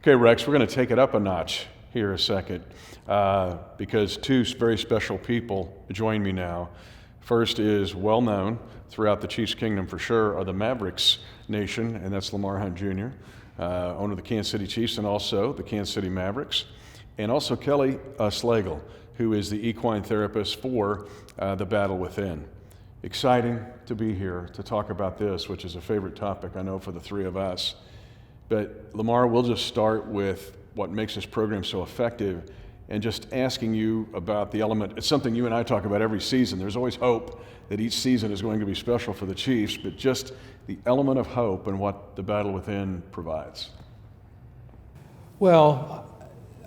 Okay, Rex, we're going to take it up a notch here a second because two very special people join me now. First is well known throughout the Chiefs Kingdom for sure are the Mavericks Nation, and that's Lamar Hunt Jr., owner of the Kansas City Chiefs and also the Kansas City Mavericks, and also Kelley Slagle, who is the equine therapist for the Battle Within. Exciting to be here to talk about this, which is a favorite topic I know for the three of us. But Lamar, we'll just start with what makes this program so effective and just asking you about the element. It's something you and I talk about every season. There's always hope that each season is going to be special for the Chiefs, but just the element of hope and what the Battle Within provides. Well,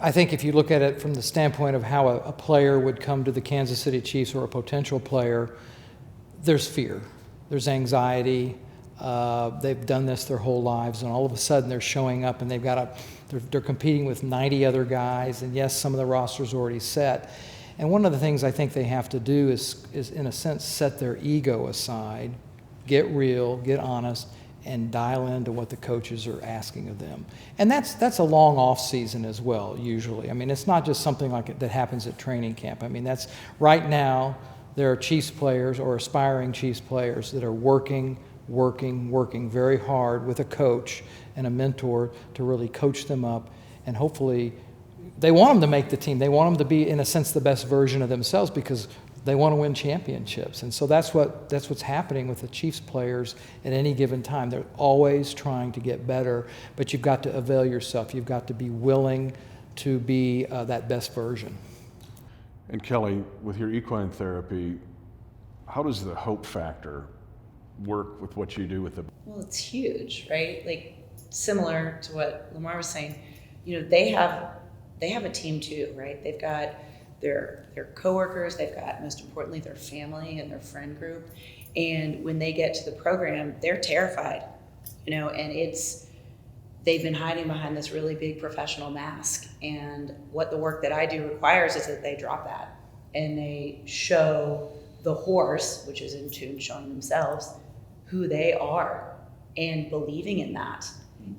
I think if you look at it from the standpoint of how a player would come to the Kansas City Chiefs or a potential player, there's fear, there's anxiety. They've done this their whole lives, and all of a sudden they're showing up and they're competing with 90 other guys, and yes, some of the roster's already set. And one of the things I think they have to do is in a sense set their ego aside, get real, get honest, and dial into what the coaches are asking of them. And that's a long off season as well, usually. I mean, it's not just something like that happens at training camp. I mean, that's right now there are Chiefs players or aspiring Chiefs players that are working very hard with a coach and a mentor to really coach them up, and hopefully they want them to make the team. They want them to be, in a sense, the best version of themselves because they want to win championships. And so that's what's happening with the Chiefs players at any given time. They're always trying to get better, but you've got to avail yourself. You've got to be willing to be that best version. And Kelley, with your equine therapy, how does the hope factor work with what you do with the... Well, it's huge, right? Like similar to what Lamar was saying, you know, they have a team too, right? They've got their coworkers, they've got, most importantly, their family and their friend group. And when they get to the program, they're terrified, you know, and they've been hiding behind this really big professional mask. And what the work that I do requires is that they drop that and they show the horse, which is in tune showing themselves, who they are and believing in that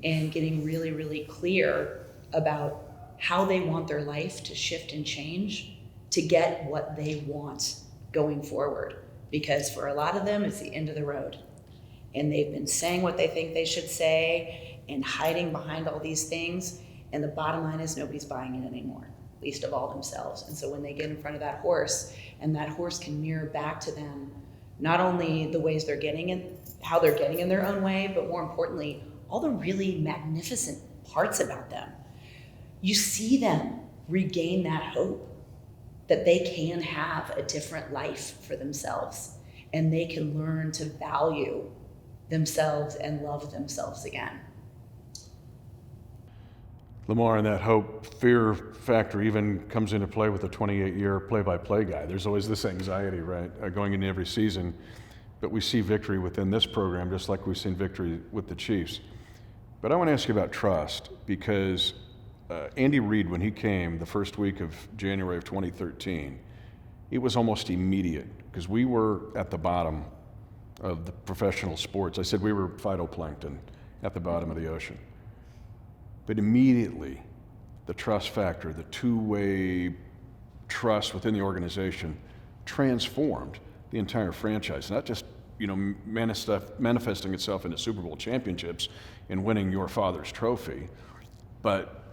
and getting really, really clear about how they want their life to shift and change to get what they want going forward. Because for a lot of them, it's the end of the road. And they've been saying what they think they should say and hiding behind all these things. And the bottom line is nobody's buying it anymore, least of all themselves. And so when they get in front of that horse, and that horse can mirror back to them not only the ways they're getting in, how they're getting in their own way, but more importantly, all the really magnificent parts about them. You see them regain that hope that they can have a different life for themselves and they can learn to value themselves and love themselves again. Lamar, and that hope, fear factor even comes into play with the 28-year play-by-play guy. There's always this anxiety, right, going into every season. But we see victory within this program, just like we've seen victory with the Chiefs. But I want to ask you about trust, because Andy Reid, when he came the first week of January of 2013, it was almost immediate, because we were at the bottom of the professional sports. I said we were phytoplankton at the bottom of the ocean. But immediately, the trust factor, the two-way trust within the organization transformed the entire franchise, not just, you know, manifesting itself into Super Bowl championships and winning your father's trophy, but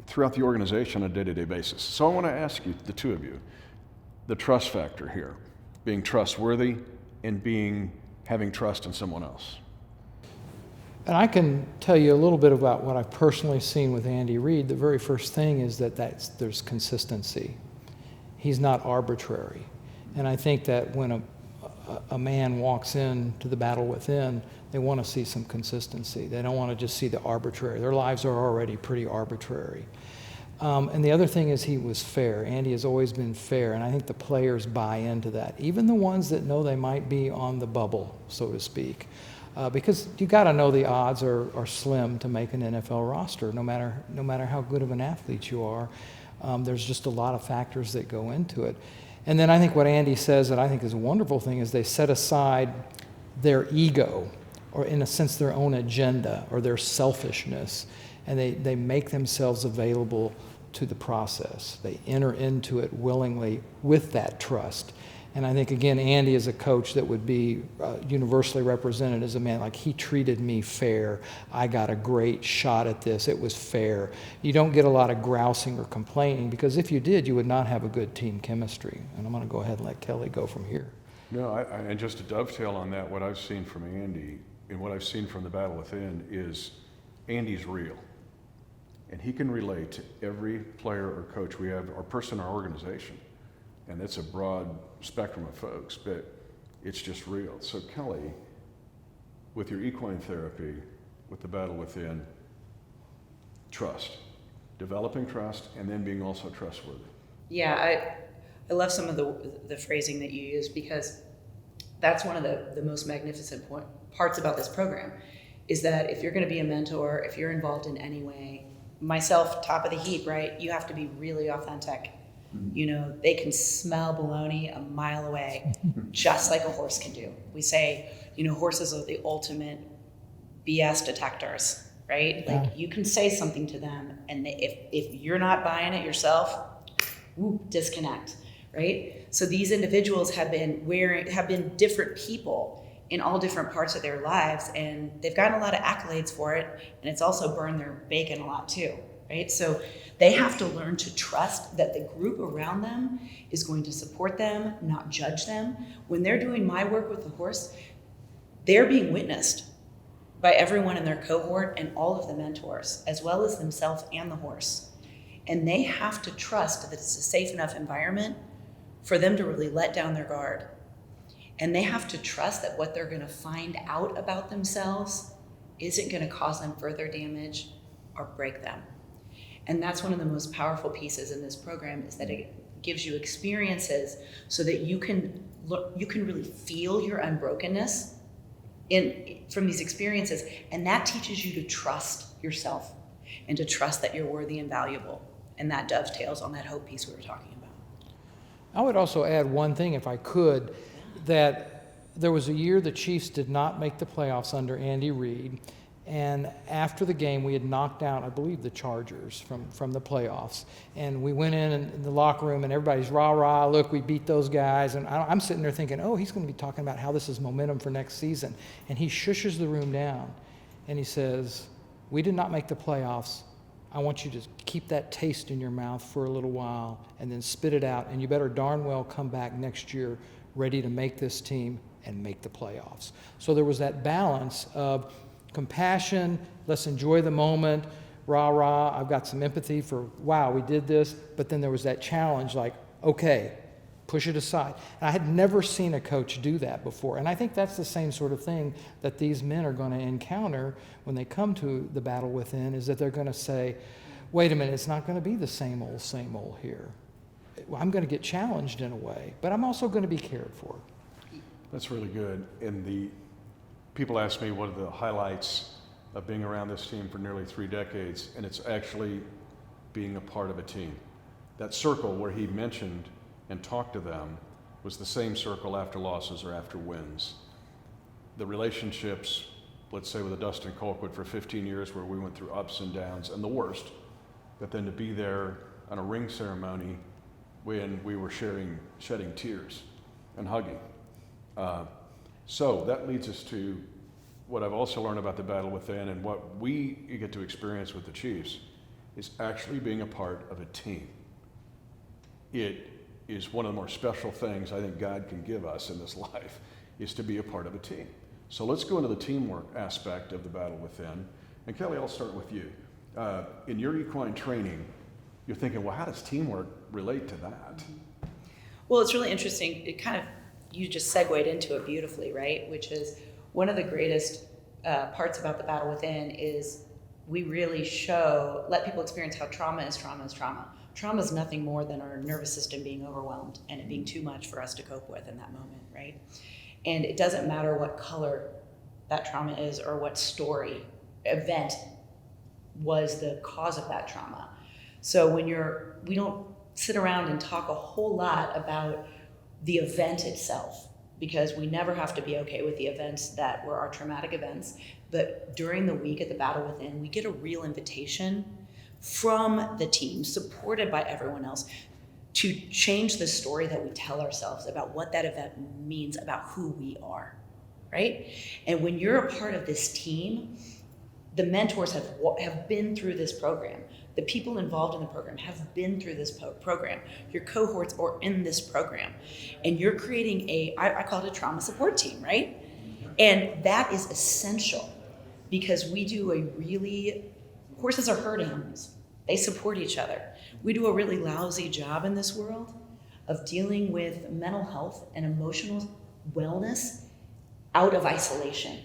throughout the organization on a day-to-day basis. So I want to ask you, the two of you, the trust factor here, being trustworthy and having trust in someone else. And I can tell you a little bit about what I've personally seen with Andy Reid. The very first thing is that there's consistency. He's not arbitrary. And I think that when a man walks into the Battle Within, they want to see some consistency. They don't want to just see the arbitrary. Their lives are already pretty arbitrary. And the other thing is he was fair. Andy has always been fair, and I think the players buy into that, even the ones that know they might be on the bubble, so to speak. Because you got to know the odds are slim to make an NFL roster, no matter how good of an athlete you are. There's just a lot of factors that go into it. And then I think what Andy says that I think is a wonderful thing is they set aside their ego, or in a sense their own agenda or their selfishness, and they make themselves available to the process. They enter into it willingly with that trust. And I think, again, Andy is a coach that would be universally represented as a man, like, he treated me fair. I got a great shot at this. It was fair. You don't get a lot of grousing or complaining, because if you did, you would not have a good team chemistry. And I'm going to go ahead and let Kelley go from here. No, and just to dovetail on that, what I've seen from Andy and what I've seen from the Battle Within is Andy's real. And he can relate to every player or coach we have, or person in our organization. And it's a broad spectrum of folks, but it's just real. So Kelley, with your equine therapy, with the Battle Within, trust, developing trust, and then being also trustworthy. Yeah, I love some of the phrasing that you use, because that's one of the most magnificent parts about this program, is that if you're going to be a mentor, if you're involved in any way, myself, top of the heap, right? You have to be really authentic. You know, they can smell baloney a mile away, just like a horse can do. We say, you know, horses are the ultimate BS detectors, right? Yeah. Like, you can say something to them, and if you're not buying it yourself, disconnect, right? So these individuals have been different people in all different parts of their lives, and they've gotten a lot of accolades for it, and it's also burned their bacon a lot too, right? So they have to learn to trust that the group around them is going to support them, not judge them. When they're doing my work with the horse, they're being witnessed by everyone in their cohort and all of the mentors, as well as themselves and the horse. And they have to trust that it's a safe enough environment for them to really let down their guard. And they have to trust that what they're going to find out about themselves isn't going to cause them further damage or break them. And that's one of the most powerful pieces in this program, is that it gives you experiences so that you can really feel your unbrokenness from these experiences. And that teaches you to trust yourself and to trust that you're worthy and valuable. And that dovetails on that hope piece we were talking about. I would also add one thing, if I could, that there was a year the Chiefs did not make the playoffs under Andy Reid. And after the game, we had knocked out, I believe, the Chargers from the playoffs. And we went in the locker room, and everybody's rah-rah, look, we beat those guys. And I'm sitting there thinking, oh, he's going to be talking about how this is momentum for next season. And he shushes the room down, and he says, we did not make the playoffs. I want you to keep that taste in your mouth for a little while and then spit it out. And you better darn well come back next year ready to make this team and make the playoffs. So there was that balance of compassion, let's enjoy the moment, rah, rah, I've got some empathy for, wow, we did this. But then there was that challenge, like, okay, push it aside. And I had never seen a coach do that before. And I think that's the same sort of thing that these men are going to encounter when they come to the Battle Within, is that they're going to say, wait a minute, it's not going to be the same old here. I'm going to get challenged in a way, but I'm also going to be cared for. That's really good. And people ask me what are the highlights of being around this team for nearly 3 decades, and it's actually being a part of a team. That circle where he mentioned and talked to them was the same circle after losses or after wins. The relationships, let's say with a Dustin Colquitt for 15 years, where we went through ups and downs and the worst, but then to be there on a ring ceremony when we were shedding tears and hugging. So that leads us to what I've also learned about the Battle Within, and what we get to experience with the Chiefs is actually being a part of a team. It is one of the more special things I think God can give us in this life, is to be a part of a team. So let's go into the teamwork aspect of the Battle Within. And Kelley, I'll start with you. In your equine training, you're thinking, well, how does teamwork relate to that? Well, it's really interesting. You just segued into it beautifully, right? Which is one of the greatest parts about the Battle Within is we really let people experience how trauma is trauma is trauma. Trauma is nothing more than our nervous system being overwhelmed and it being too much for us to cope with in that moment, right? And it doesn't matter what color that trauma is or what event was the cause of that trauma. So we don't sit around and talk a whole lot about the event itself, because we never have to be okay with the events that were our traumatic events. But during the week at the Battle Within, we get a real invitation from the team, supported by everyone else, to change the story that we tell ourselves about what that event means about who we are, right? And when you're a part of this team, the mentors have been through this program. The people involved in the program have been through this program. Your cohorts are in this program. And you're creating I call it a trauma support team, right? And that is essential because we do horses are herd animals. They support each other. We do a really lousy job in this world of dealing with mental health and emotional wellness out of isolation.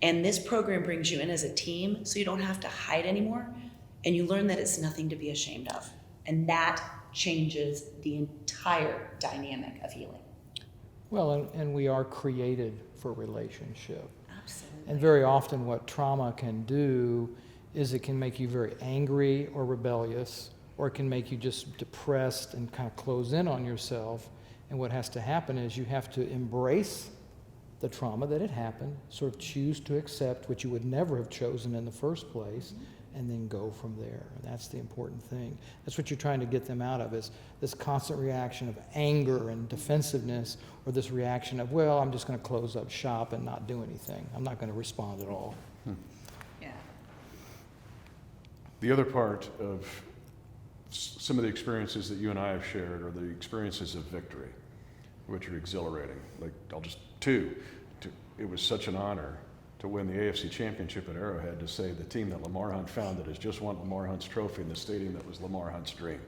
And this program brings you in as a team so you don't have to hide anymore, and you learn that it's nothing to be ashamed of. And that changes the entire dynamic of healing. Well, and we are created for relationship. Absolutely. And very often what trauma can do is it can make you very angry or rebellious, or it can make you just depressed and kind of close in on yourself. And what has to happen is you have to embrace the trauma that had happened, sort of choose to accept what you would never have chosen in the first place, and then go from there. And that's the important thing. That's what you're trying to get them out of, is this constant reaction of anger and defensiveness, or this reaction of, well, I'm just going to close up shop and not do anything. I'm not going to respond at all. Yeah. The other part of some of the experiences that you and I have shared are the experiences of victory, which are exhilarating. Like, it was such an honor to win the AFC Championship at Arrowhead, to say the team that Lamar Hunt founded has just won Lamar Hunt's trophy in the stadium that was Lamar Hunt's dream.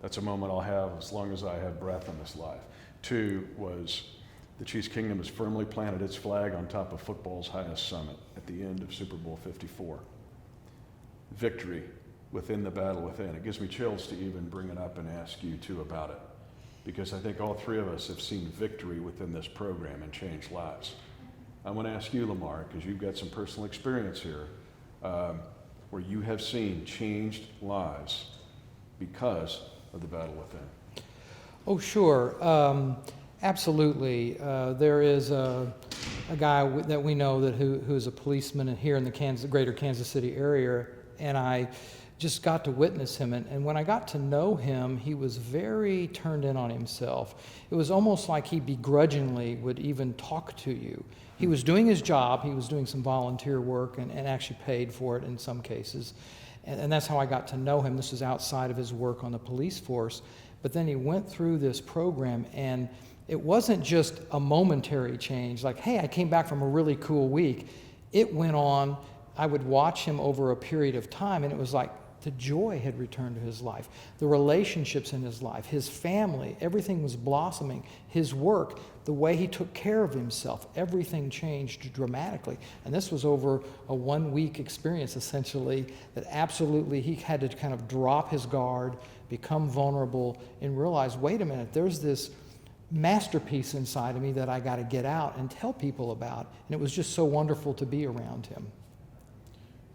That's a moment I'll have as long as I have breath in this life. 2 was the Chiefs Kingdom has firmly planted its flag on top of football's highest summit at the end of Super Bowl 54. Victory within the battle within. It gives me chills to even bring it up and ask you too about it, because I think all 3 of us have seen victory within this program and changed lives. I want to ask you, Lamar, because you've got some personal experience here, where you have seen changed lives because of the battle within. Oh, sure. Absolutely. There is a guy that we know who is a policeman here in the greater Kansas City area, and I just got to witness him. And when I got to know him, he was very turned in on himself. It was almost like he begrudgingly would even talk to you. He was doing his job. He was doing some volunteer work and actually paid for it in some cases. And that's how I got to know him. This was outside of his work on the police force. But then he went through this program, and it wasn't just a momentary change, like, hey, I came back from a really cool week. It went on. I would watch him over a period of time, and it was like the joy had returned to his life, the relationships in his life, his family, everything was blossoming, his work, the way he took care of himself, everything changed dramatically. And this was over a 1-week experience, essentially, that absolutely he had to kind of drop his guard, become vulnerable, and realize, wait a minute, there's this masterpiece inside of me that I got to get out and tell people about. And it was just so wonderful to be around him.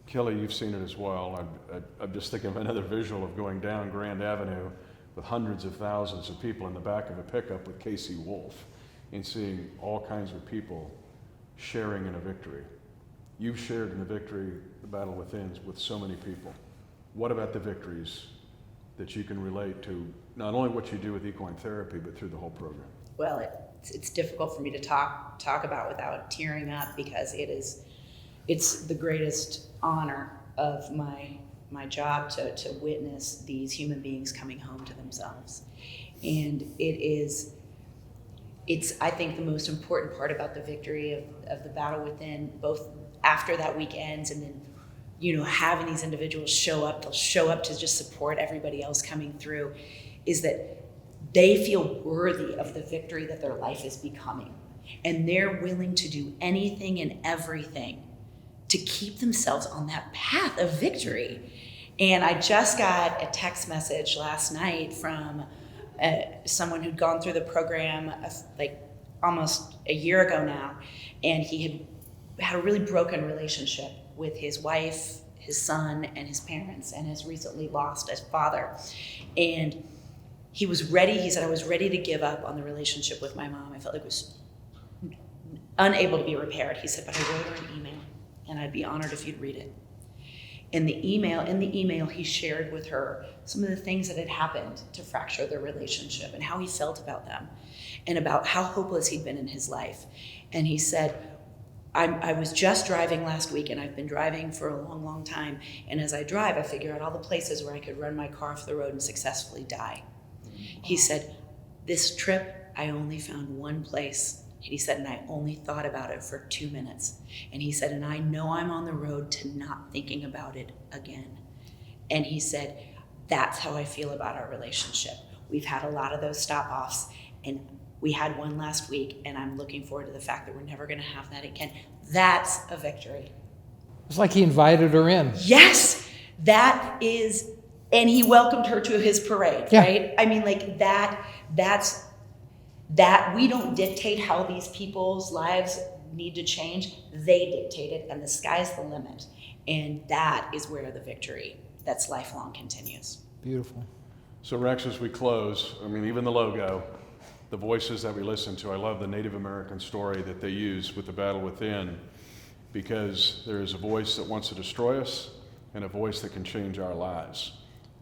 Kelley, you've seen it as well. I'm just thinking of another visual of going down Grand Avenue with hundreds of thousands of people in the back of a pickup with KC Wolf, and seeing all kinds of people sharing in a victory. You've shared in the victory, the battle within, with so many people. What about the victories that you can relate to, not only what you do with equine therapy, but through the whole program? Well, it's difficult for me to talk about without tearing up, because it's the greatest honor of my job to witness these human beings coming home to themselves. And it's I think the most important part about the victory of the battle within, both after that week ends and then, having these individuals show up, they'll show up to just support everybody else coming through, is that they feel worthy of the victory that their life is becoming. And they're willing to do anything and everything to keep themselves on that path of victory. And I just got a text message last night from someone who'd gone through the program like almost a year ago now, and he had a really broken relationship with his wife, his son, and his parents, and has recently lost his father. And he was ready. He said, I was ready to give up on the relationship with my mom. I felt like it was unable to be repaired. He said, but I wrote her an email. and I'd be honored if you'd read it. In the email, he shared with her some of the things that had happened to fracture their relationship and how he felt about them and about how hopeless he'd been in his life. And he said, I was just driving last week, and I've been driving for a long, long time. And as I drive, I figure out all the places where I could run my car off the road and successfully die. He said, this trip, I only found one place. And he said, and I only thought about it for 2 minutes. And he said, and I know I'm on the road to not thinking about it again. And he said, that's how I feel about our relationship. We've had a lot of those stop-offs, and we had one last week, and I'm looking forward to the fact that we're never going to have that again. That's a victory. It's like he invited her in. Yes, that is, and he welcomed her to his parade, Yeah. right? I mean, like that's we don't dictate how these people's lives need to change. They dictate it, and the sky's the limit. And that is where the victory that's lifelong continues. Beautiful. So Rex, as we close, I mean, even the logo, the voices that we listen to, I love the Native American story that they use with the battle within, because there is a voice that wants to destroy us and a voice that can change our lives.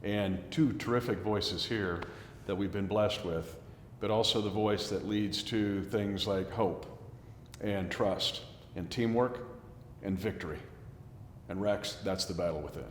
And two terrific voices here that we've been blessed with, but also the voice that leads to things like hope and trust and teamwork and victory. And Rex, that's the battle within.